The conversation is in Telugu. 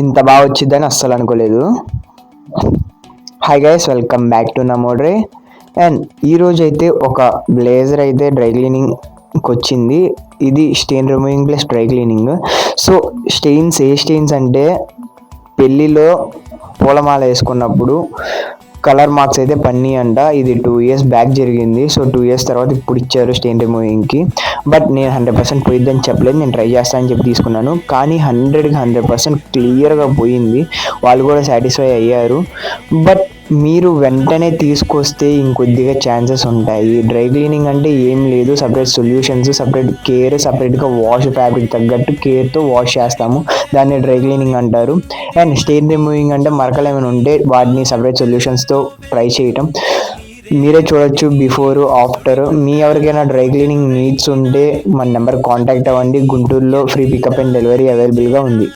ఇంత బాగా వచ్చిద్దని అస్సలు అనుకోలేదు. Hi guys, welcome back to నమోడ్రే. అండ్ ఈరోజు అయితే ఒక బ్లేజర్ అయితే డ్రై క్లీనింగ్కి వచ్చింది. ఇది stain removing plus dry cleaning. So stains అంటే పెళ్ళిలో పూలమాల వేసుకున్నప్పుడు కలర్ మార్క్స్ అయితే పన్నీ అంట. ఇది 2 years బ్యాక్ జరిగింది. సో 2 years తర్వాత ఇప్పుడు ఇచ్చారు స్టెయిన్ రిమూవింగ్కి. బట్ నేను 100% పోయిద్దని చెప్పలేదు, నేను ట్రై చేస్తానని చెప్పి తీసుకున్నాను. కానీ 100% క్లియర్గా పోయింది. వాళ్ళు కూడా సాటిస్ఫై అయ్యారు. బట్ మీరు వెంటనే తీసుకొస్తే ఇంకొద్దిగా ఛాన్సెస్ ఉంటాయి. డ్రై క్లీనింగ్ అంటే ఏం లేదు, సపరేట్ సొల్యూషన్స్, సపరేట్ కేర్, సపరేట్గా వాష్, ఫ్యాబ్రిక్ తగ్గట్టు కేర్తో వాష్ చేస్తాము, దాన్ని డ్రై క్లీనింగ్ అంటారు. అండ్ స్టెయిన్ రిమూవింగ్ అంటే మరకలు ఏమైనా ఉంటే వాటిని సపరేట్ సొల్యూషన్స్తో ట్రై చేయటం. మీరే చూడొచ్చు బిఫోర్ ఆఫ్టర్. మీ ఎవరికైనా డ్రై క్లీనింగ్ నీడ్స్ ఉంటే మన నెంబర్ కాంటాక్ట్ అవ్వండి. గుంటూరులో ఫ్రీ పికప్ అండ్ డెలివరీ అవైలబుల్గా ఉంది.